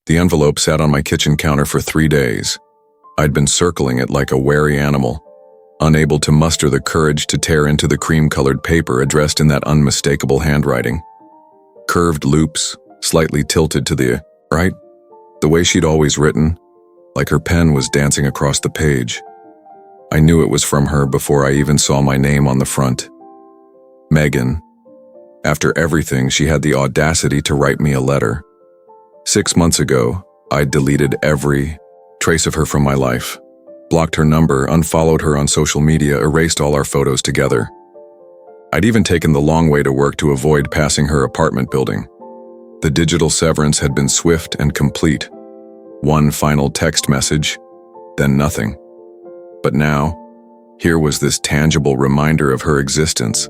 The envelope sat on my kitchen counter for 3 days. I'd been circling it like a wary animal, unable to muster the courage to tear into the cream-colored paper addressed in that unmistakable handwriting. Curved loops, slightly tilted to the right, the way she'd always written, like her pen was dancing across the page. I knew it was from her before I even saw my name on the front. Megan. After everything, she had the audacity to write me a letter. 6 months ago, I'd deleted every trace of her from my life, blocked her number, unfollowed her on social media, erased all our photos together. I'd even taken the long way to work to avoid passing her apartment building. The digital severance had been swift and complete. One final text message, then nothing. But now, here was this tangible reminder of her existence,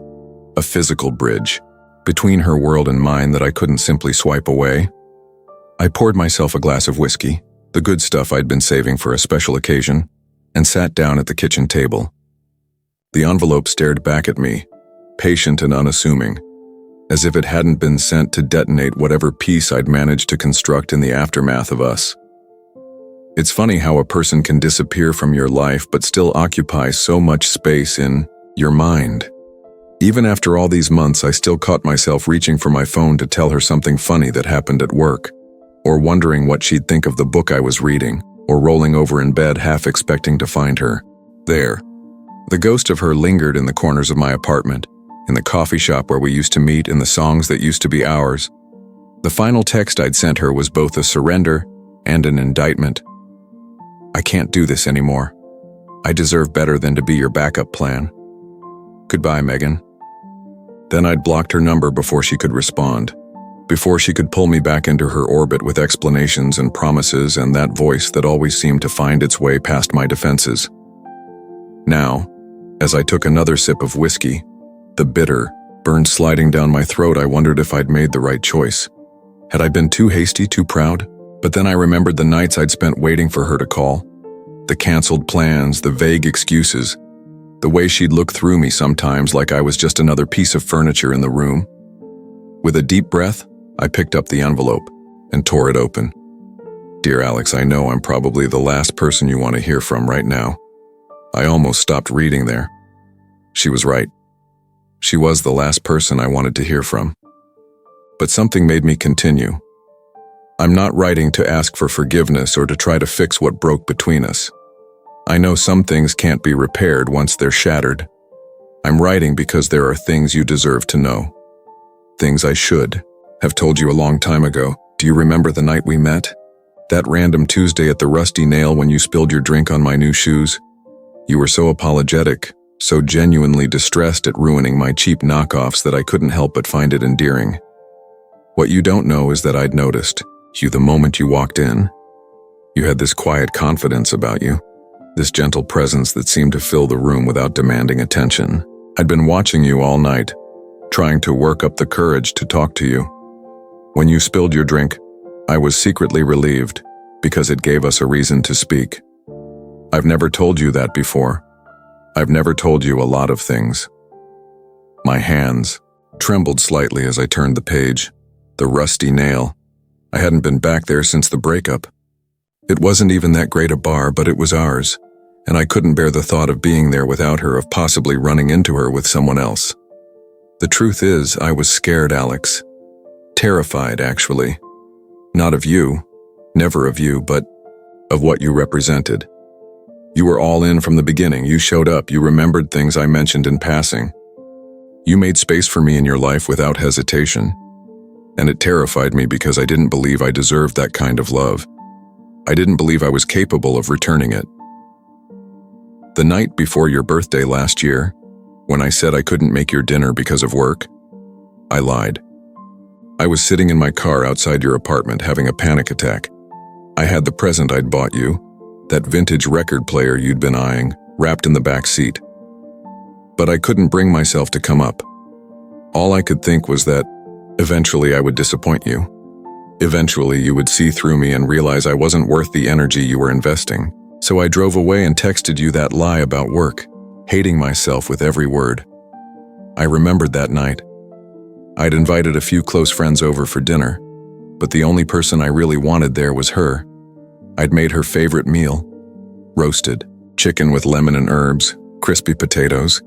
a physical bridge between her world and mine that I couldn't simply swipe away. I poured myself a glass of whiskey, the good stuff I'd been saving for a special occasion, and sat down at the kitchen table. The envelope stared back at me, patient and unassuming, as if it hadn't been sent to detonate whatever peace I'd managed to construct in the aftermath of us. It's funny how a person can disappear from your life but still occupy so much space in your mind. Even after all these months, I still caught myself reaching for my phone to tell her something funny that happened at work, or wondering what she'd think of the book I was reading, or rolling over in bed half expecting to find her there. The ghost of her lingered in the corners of my apartment, in the coffee shop where we used to meet, in the songs that used to be ours. The final text I'd sent her was both a surrender and an indictment. I can't do this anymore. I deserve better than to be your backup plan. Goodbye, Megan. Then I'd blocked her number before she could respond, before she could pull me back into her orbit with explanations and promises and that voice that always seemed to find its way past my defenses. Now, as I took another sip of whiskey, the bitter burned sliding down my throat, I wondered if I'd made the right choice. Had I been too hasty, too proud? But then I remembered the nights I'd spent waiting for her to call, the canceled plans, the vague excuses, the way she'd look through me sometimes like I was just another piece of furniture in the room. With a deep breath, I picked up the envelope and tore it open. Dear Alex, I know I'm probably the last person you want to hear from right now. I almost stopped reading there. She was right. She was the last person I wanted to hear from. But something made me continue. I'm not writing to ask for forgiveness or to try to fix what broke between us. I know some things can't be repaired once they're shattered. I'm writing because there are things you deserve to know. Things I should have told you a long time ago. Do you remember the night we met? That random Tuesday at the Rusty Nail when you spilled your drink on my new shoes? You were so apologetic, so genuinely distressed at ruining my cheap knockoffs that I couldn't help but find it endearing. What you don't know is that I'd noticed you the moment you walked in. You had this quiet confidence about you, this gentle presence that seemed to fill the room without demanding attention. I'd been watching you all night, trying to work up the courage to talk to you. When you spilled your drink, I was secretly relieved because it gave us a reason to speak. I've never told you that before. I've never told you a lot of things. My hands trembled slightly as I turned the page. The Rusty Nail. I hadn't been back there since the breakup. It wasn't even that great a bar, but it was ours, and I couldn't bear the thought of being there without her, of possibly running into her with someone else. The truth is, I was scared, Alex. Terrified, actually. Not of you, never of you, but of what you represented. You were all in from the beginning. You showed up. You remembered things I mentioned in passing. You made space for me in your life without hesitation. And it terrified me because I didn't believe I deserved that kind of love. I didn't believe I was capable of returning it. The night before your birthday last year, when I said I couldn't make your dinner because of work, I lied. I was sitting in my car outside your apartment having a panic attack. I had the present I'd bought you, that vintage record player you'd been eyeing, wrapped in the back seat. But I couldn't bring myself to come up. All I could think was that eventually I would disappoint you. Eventually you would see through me and realize I wasn't worth the energy you were investing. So I drove away and texted you that lie about work, hating myself with every word. I remembered that night. I'd invited a few close friends over for dinner. But the only person I really wanted there was her. I'd made her favorite meal. Roasted chicken with lemon and herbs, crispy potatoes,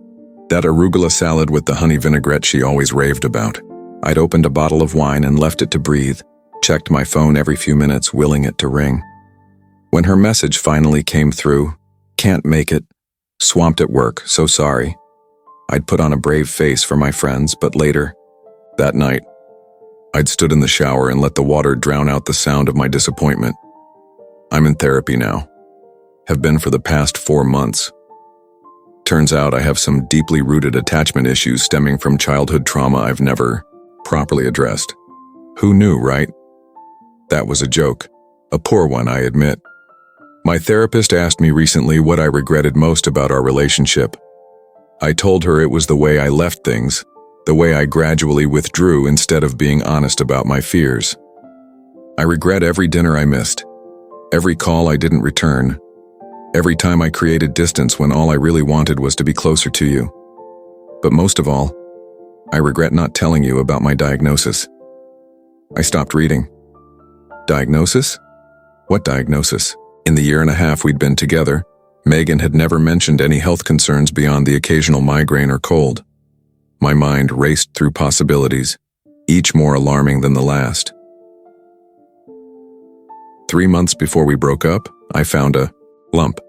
that arugula salad with the honey vinaigrette she always raved about. I'd opened a bottle of wine and left it to breathe, checked my phone every few minutes, willing it to ring. When her message finally came through, "Can't make it. Swamped at work, so sorry." I'd put on a brave face for my friends, but later, that night, I'd stood in the shower and let the water drown out the sound of my disappointment. I'm in therapy now. Have been for the past 4 months. Turns out I have some deeply rooted attachment issues stemming from childhood trauma I've never properly addressed. Who knew, right? That was a joke. A poor one, I admit. My therapist asked me recently what I regretted most about our relationship. I told her it was the way I left things, the way I gradually withdrew instead of being honest about my fears. I regret every dinner I missed, every call I didn't return, every time I created distance when all I really wanted was to be closer to you. But most of all, I regret not telling you about my diagnosis. I stopped reading. Diagnosis? What diagnosis? In the year and a half we'd been together, Megan had never mentioned any health concerns beyond the occasional migraine or cold. My mind raced through possibilities, each more alarming than the last. 3 months before we broke up, I found a lump.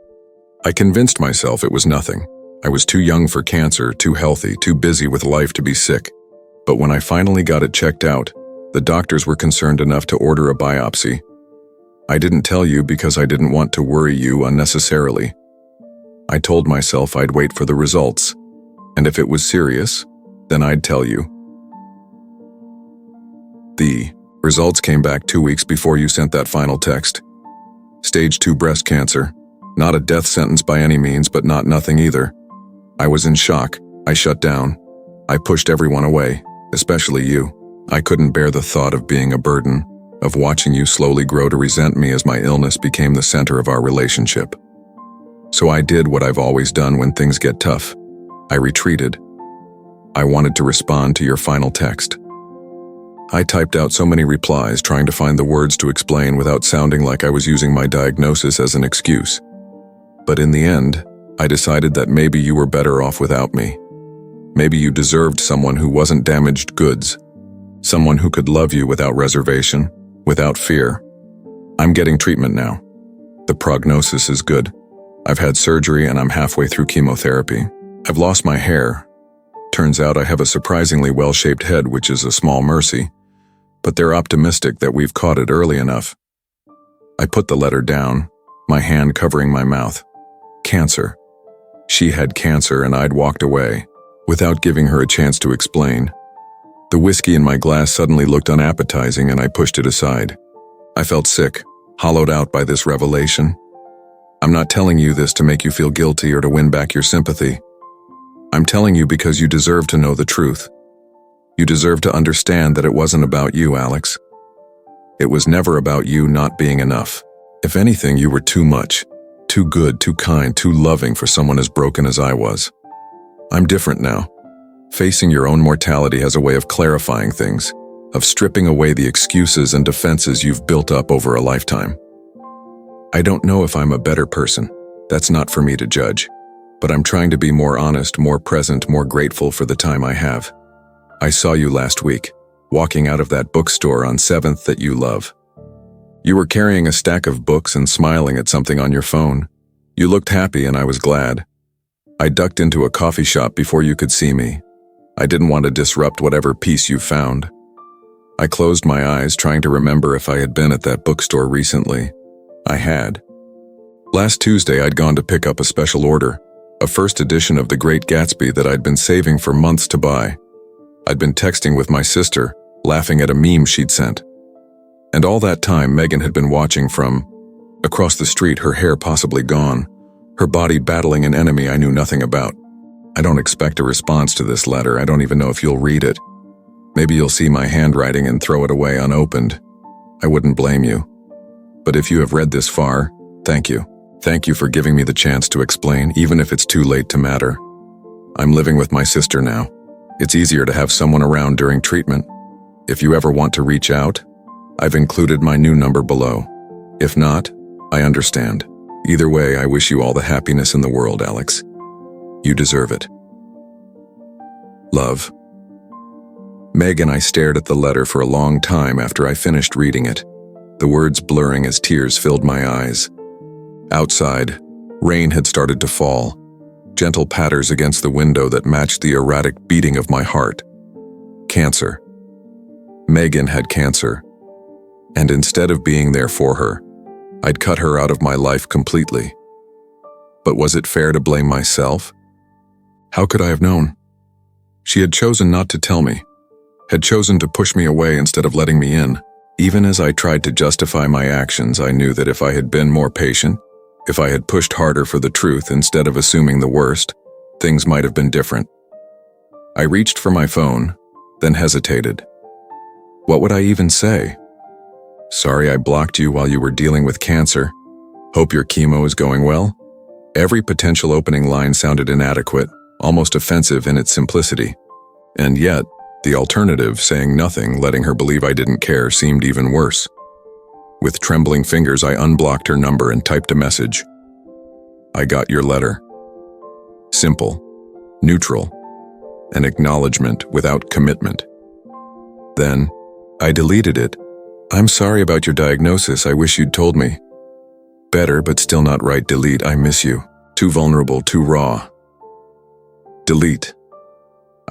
I convinced myself it was nothing. I was too young for cancer, too healthy, too busy with life to be sick. But when I finally got it checked out, the doctors were concerned enough to order a biopsy. I didn't tell you because I didn't want to worry you unnecessarily. I told myself I'd wait for the results, and if it was serious, then I'd tell you. The results came back 2 weeks before you sent that final text. Stage 2 breast cancer. Not a death sentence by any means, but not nothing either. I was in shock. I shut down. I pushed everyone away, especially you. I couldn't bear the thought of being a burden, of watching you slowly grow to resent me as my illness became the center of our relationship. So I did what I've always done when things get tough. I retreated. I wanted to respond to your final text. I typed out so many replies trying to find the words to explain without sounding like I was using my diagnosis as an excuse. But in the end, I decided that maybe you were better off without me. Maybe you deserved someone who wasn't damaged goods. Someone who could love you without reservation, without fear. I'm getting treatment now. The prognosis is good. I've had surgery and I'm halfway through chemotherapy. I've lost my hair. Turns out I have a surprisingly well-shaped head, which is a small mercy. But they're optimistic that we've caught it early enough. I put the letter down, my hand covering my mouth. Cancer. She had cancer and I'd walked away, without giving her a chance to explain. The whiskey in my glass suddenly looked unappetizing and I pushed it aside. I felt sick, hollowed out by this revelation. I'm not telling you this to make you feel guilty or to win back your sympathy. I'm telling you because you deserve to know the truth. You deserve to understand that it wasn't about you, Alex. It was never about you not being enough. If anything, you were too much, too good, too kind, too loving for someone as broken as I was. I'm different now. Facing your own mortality has a way of clarifying things, of stripping away the excuses and defenses you've built up over a lifetime. I don't know if I'm a better person. That's not for me to judge. But I'm trying to be more honest, more present, more grateful for the time I have. I saw you last week, walking out of that bookstore on 7th that you love. You were carrying a stack of books and smiling at something on your phone. You looked happy and I was glad. I ducked into a coffee shop before you could see me. I didn't want to disrupt whatever peace you found. I closed my eyes, trying to remember if I had been at that bookstore recently. I had. Last Tuesday, I'd gone to pick up a special order, a first edition of The Great Gatsby that I'd been saving for months to buy. I'd been texting with my sister, laughing at a meme she'd sent. And all that time, Megan had been watching from across the street, her hair possibly gone, her body battling an enemy I knew nothing about. I don't expect a response to this letter. I don't even know if you'll read it. Maybe you'll see my handwriting and throw it away unopened. I wouldn't blame you. But if you have read this far, thank you. Thank you for giving me the chance to explain, even if it's too late to matter. I'm living with my sister now. It's easier to have someone around during treatment. If you ever want to reach out, I've included my new number below. If not, I understand. Either way, I wish you all the happiness in the world, Alex. You deserve it. Love. Meg and I stared at the letter for a long time after I finished reading it, the words blurring as tears filled my eyes. Outside, rain had started to fall, gentle patters against the window that matched the erratic beating of my heart. Cancer. Megan had cancer, and instead of being there for her, I'd cut her out of my life completely. But was it fair to blame myself? How could I have known? She had chosen not to tell me, had chosen to push me away instead of letting me in. Even as I tried to justify my actions, I knew that if I had been more patient, if I had pushed harder for the truth instead of assuming the worst, things might have been different. I reached for my phone, then hesitated. What would I even say? Sorry I blocked you while you were dealing with cancer. Hope your chemo is going well. Every potential opening line sounded inadequate, almost offensive in its simplicity. And yet, the alternative, saying nothing, letting her believe I didn't care, seemed even worse. With trembling fingers, I unblocked her number and typed a message. I got your letter. Simple, neutral, an acknowledgement without commitment. Then, I deleted it. I'm sorry about your diagnosis, I wish you'd told me. Better, but still not right. Delete, I miss you. Too vulnerable, too raw. Delete.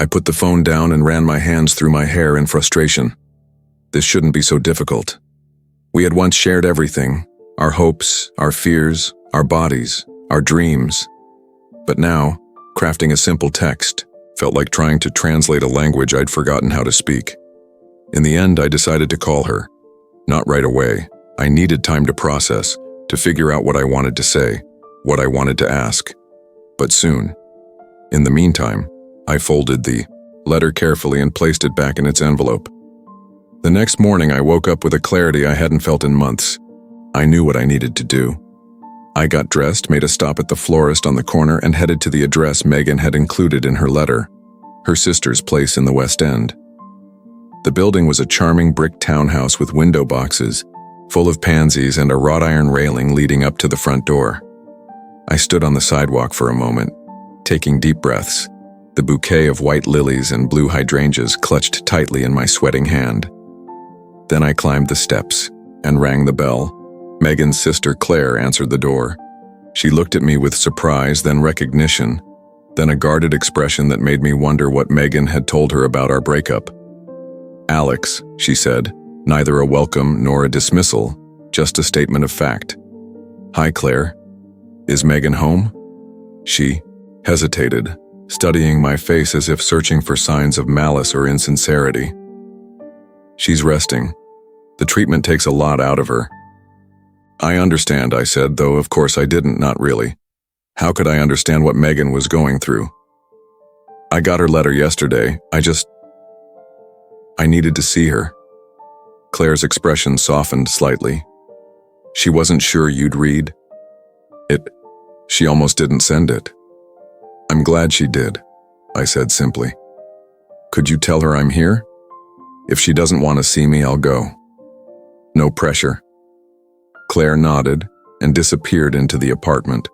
I put the phone down and ran my hands through my hair in frustration. This shouldn't be so difficult. We had once shared everything, our hopes, our fears, our bodies, our dreams. But now, crafting a simple text felt like trying to translate a language I'd forgotten how to speak. In the end, I decided to call her. Not right away. I needed time to process, to figure out what I wanted to say, what I wanted to ask. But soon. In the meantime, I folded the letter carefully and placed it back in its envelope. The next morning, I woke up with a clarity I hadn't felt in months. I knew what I needed to do. I got dressed, made a stop at the florist on the corner, and headed to the address Megan had included in her letter, her sister's place in the West End. The building was a charming brick townhouse with window boxes, full of pansies and a wrought iron railing leading up to the front door. I stood on the sidewalk for a moment, taking deep breaths, the bouquet of white lilies and blue hydrangeas clutched tightly in my sweating hand. Then I climbed the steps and rang the bell. Megan's sister Claire answered the door. She looked at me with surprise, then recognition, then a guarded expression that made me wonder what Megan had told her about our breakup. Alex, she said, neither a welcome nor a dismissal, just a statement of fact. Hi, Claire. Is Megan home? She hesitated, studying my face as if searching for signs of malice or insincerity. She's resting. The treatment takes a lot out of her. I understand, I said, though of course I didn't, not really. How could I understand what Megan was going through? I got her letter yesterday. I needed to see her. Claire's expression softened slightly. She wasn't sure you'd read it. She almost didn't send it. I'm glad she did, I said simply. Could you tell her I'm here? If she doesn't want to see me, I'll go. No pressure. Claire nodded and disappeared into the apartment,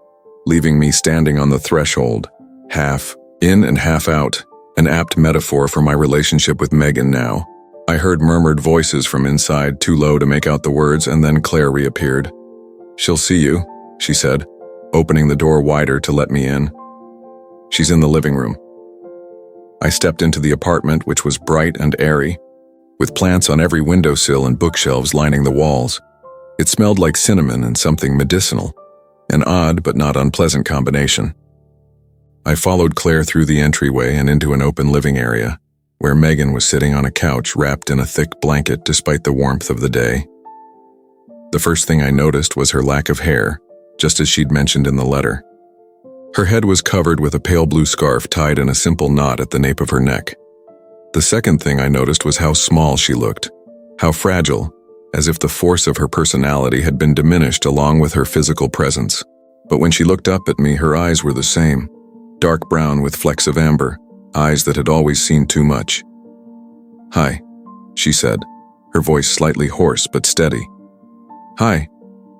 leaving me standing on the threshold, half in and half out, an apt metaphor for my relationship with Megan now. I heard murmured voices from inside, too low to make out the words, and then Claire reappeared. She'll see you, she said, opening the door wider to let me in. She's in the living room. I stepped into the apartment, which was bright and airy, with plants on every windowsill and bookshelves lining the walls. It smelled like cinnamon and something medicinal, an odd but not unpleasant combination. I followed Claire through the entryway and into an open living area, where Megan was sitting on a couch wrapped in a thick blanket despite the warmth of the day. The first thing I noticed was her lack of hair, just as she'd mentioned in the letter. Her head was covered with a pale blue scarf tied in a simple knot at the nape of her neck. The second thing I noticed was how small she looked, how fragile, as if the force of her personality had been diminished along with her physical presence. But when she looked up at me, her eyes were the same, dark brown with flecks of amber, eyes that had always seen too much. Hi, she said, her voice slightly hoarse but steady. "Hi,"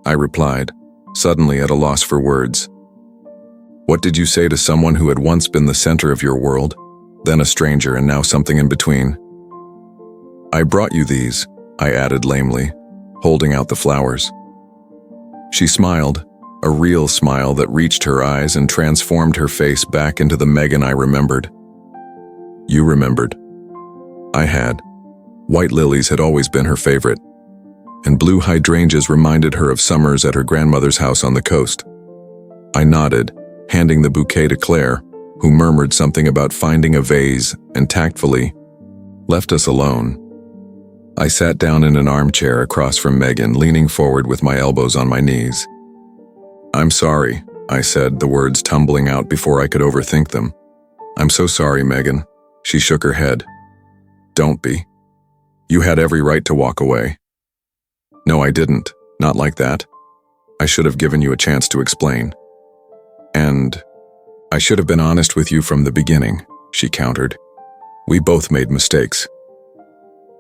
I replied, suddenly at a loss for words. "What did you say to someone who had once been the center of your world, then a stranger and now something in between?" "I brought you these," I added lamely, holding out the flowers. She smiled, a real smile that reached her eyes and transformed her face back into the Megan I remembered. "You remembered." I had. White lilies had always been her favorite, and blue hydrangeas reminded her of summers at her grandmother's house on the coast. I nodded, handing the bouquet to Claire, who murmured something about finding a vase and tactfully left us alone. I sat down in an armchair across from Megan, leaning forward with my elbows on my knees. "I'm sorry," I said, the words tumbling out before I could overthink them. "I'm so sorry, Megan." She shook her head. "Don't be. You had every right to walk away." "No, I didn't. Not like that. I should have given you a chance to explain. And I should have been honest with you from the beginning," she countered. "We both made mistakes."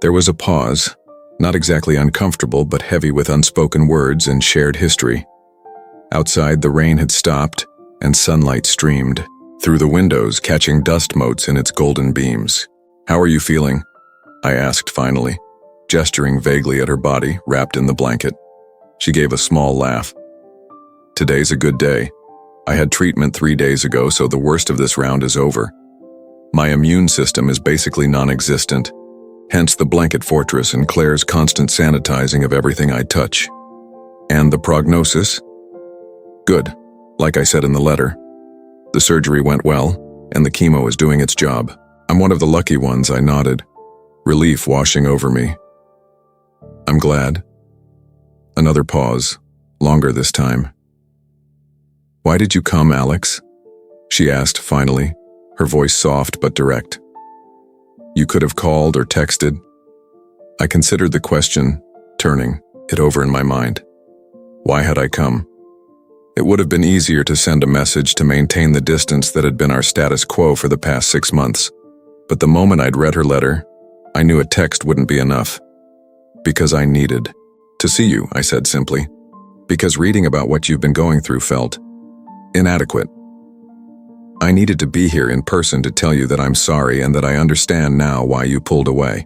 There was a pause, not exactly uncomfortable but heavy with unspoken words and shared history. Outside, the rain had stopped, and sunlight streamed through the windows, catching dust motes in its golden beams. "How are you feeling?" I asked finally, gesturing vaguely at her body, wrapped in the blanket. She gave a small laugh. "Today's a good day. I had treatment 3 days ago, so the worst of this round is over. My immune system is basically non-existent, hence the blanket fortress and Claire's constant sanitizing of everything I touch. And the prognosis? Good, like I said in the letter. The surgery went well, and the chemo is doing its job. I'm one of the lucky ones," I nodded, relief washing over me. "I'm glad." Another pause, longer this time. "Why did you come, Alex?" she asked finally, her voice soft but direct. "You could have called or texted." I considered the question, turning it over in my mind. Why had I come? It would have been easier to send a message to maintain the distance that had been our status quo for the past 6 months. But the moment I'd read her letter, I knew a text wouldn't be enough. "Because I needed to see you," I said simply. "Because reading about what you've been going through felt inadequate. I needed to be here in person to tell you that I'm sorry and that I understand now why you pulled away.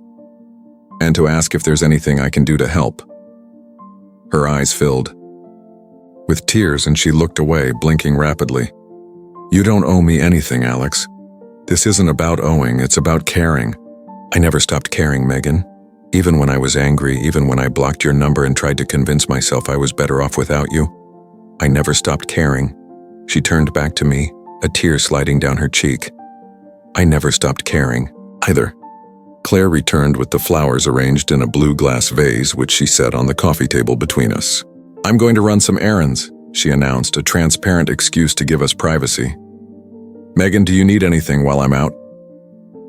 And to ask if there's anything I can do to help." Her eyes filled with tears and she looked away, blinking rapidly. "You don't owe me anything, Alex. This isn't about owing, it's about caring." I never stopped caring, Megan. Even when I was angry, even when I blocked your number and tried to convince myself I was better off without you. I never stopped caring. She turned back to me, a tear sliding down her cheek. "I never stopped caring, either." Claire returned with the flowers arranged in a blue glass vase which she set on the coffee table between us. "I'm going to run some errands," she announced, a transparent excuse to give us privacy. "Megan, do you need anything while I'm out?"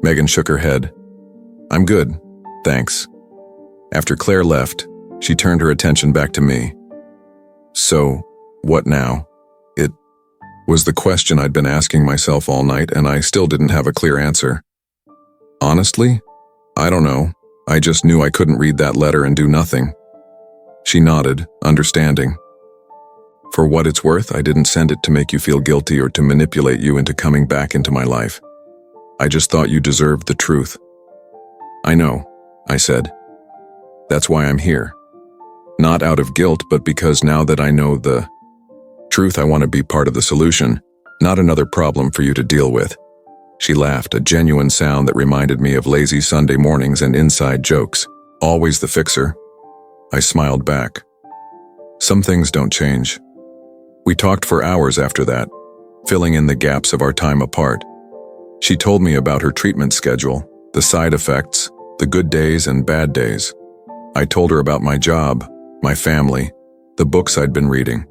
Megan shook her head. "I'm good, thanks." After Claire left, she turned her attention back to me. "So, what now?" It was the question I'd been asking myself all night, and I still didn't have a clear answer. "Honestly, I don't know. I just knew I couldn't read that letter and do nothing." She nodded, understanding. "For what it's worth, I didn't send it to make you feel guilty or to manipulate you into coming back into my life. I just thought you deserved the truth." "I know," I said. "That's why I'm here. Not out of guilt, but because now that I know the truth, I want to be part of the solution, not another problem for you to deal with." She laughed, a genuine sound that reminded me of lazy Sunday mornings and inside jokes. "Always the fixer." I smiled back. "Some things don't change." We talked for hours after that, filling in the gaps of our time apart. She told me about her treatment schedule, the side effects, the good days and bad days. I told her about my job, my family, the books I'd been reading.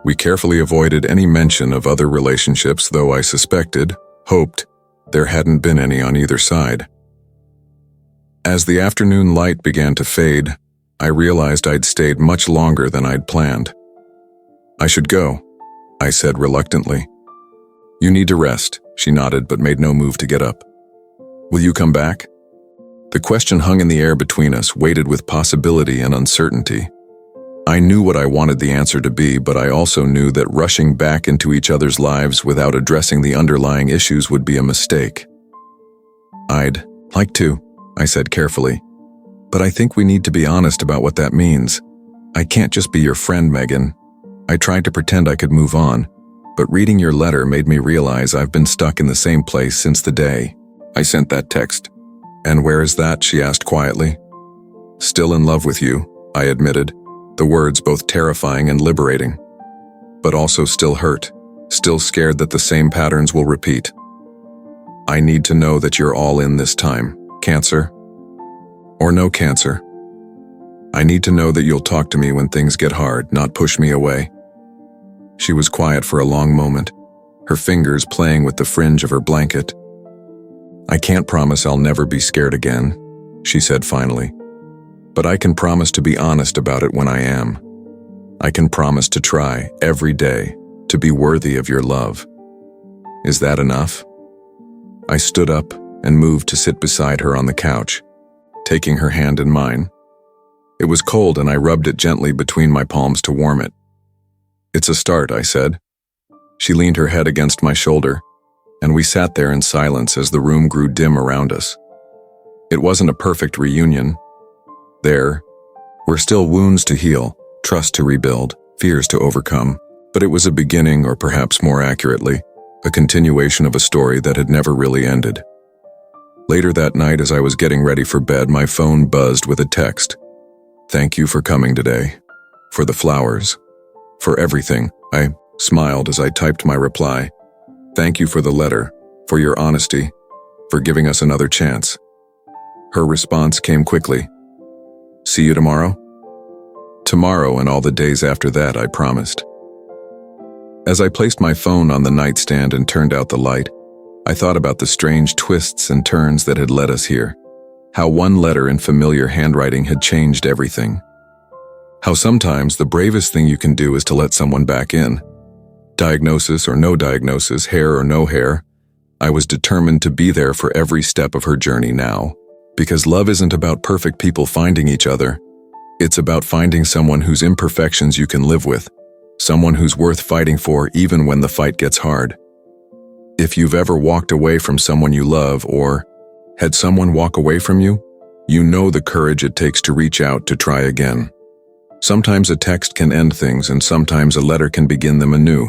We carefully avoided any mention of other relationships, though I suspected, hoped, there hadn't been any on either side. As the afternoon light began to fade, I realized I'd stayed much longer than I'd planned. "I should go," I said reluctantly. "You need to rest," she nodded but made no move to get up. "Will you come back?" The question hung in the air between us, weighted with possibility and uncertainty. I knew what I wanted the answer to be, but I also knew that rushing back into each other's lives without addressing the underlying issues would be a mistake. "I'd like to," I said carefully, "but I think we need to be honest about what that means. I can't just be your friend, Megan." I tried to pretend I could move on, but reading your letter made me realize I've been stuck in the same place since the day I sent that text. "And where is that?" she asked quietly. "Still in love with you," I admitted, the words both terrifying and liberating. "But also still hurt, still scared that the same patterns will repeat. I need to know that you're all in this time, cancer or no cancer. I need to know that you'll talk to me when things get hard, not push me away." She was quiet for a long moment, her fingers playing with the fringe of her blanket. "I can't promise I'll never be scared again," she said finally. "But I can promise to be honest about it when I am. I can promise to try, every day, to be worthy of your love. Is that enough?" I stood up and moved to sit beside her on the couch, taking her hand in mine. It was cold and I rubbed it gently between my palms to warm it. "It's a start," I said. She leaned her head against my shoulder, and we sat there in silence as the room grew dim around us. It wasn't a perfect reunion. There were still wounds to heal, trust to rebuild, fears to overcome, but it was a beginning, or perhaps more accurately, a continuation of a story that had never really ended. Later that night, as I was getting ready for bed, my phone buzzed with a text. "Thank you for coming today. For the flowers. For everything." I smiled as I typed my reply. "Thank you for the letter, for your honesty, for giving us another chance." Her response came quickly. "See you tomorrow?" "Tomorrow and all the days after that," I promised. As I placed my phone on the nightstand and turned out the light, I thought about the strange twists and turns that had led us here. How one letter in familiar handwriting had changed everything. How sometimes the bravest thing you can do is to let someone back in. Diagnosis or no diagnosis, hair or no hair, I was determined to be there for every step of her journey now. Because love isn't about perfect people finding each other. It's about finding someone whose imperfections you can live with. Someone who's worth fighting for even when the fight gets hard. If you've ever walked away from someone you love, or had someone walk away from you, you know the courage it takes to reach out to try again. Sometimes a text can end things, and sometimes a letter can begin them anew.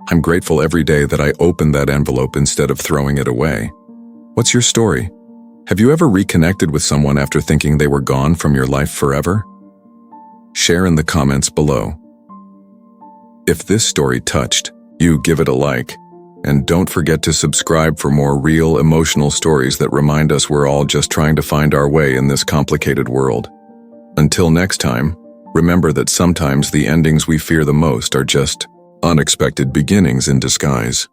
I'm grateful every day that I opened that envelope instead of throwing it away. What's your story? Have you ever reconnected with someone after thinking they were gone from your life forever? Share in the comments below. If this story touched you, give it a like. And don't forget to subscribe for more real, emotional stories that remind us we're all just trying to find our way in this complicated world. Until next time, remember that sometimes the endings we fear the most are just unexpected beginnings in disguise.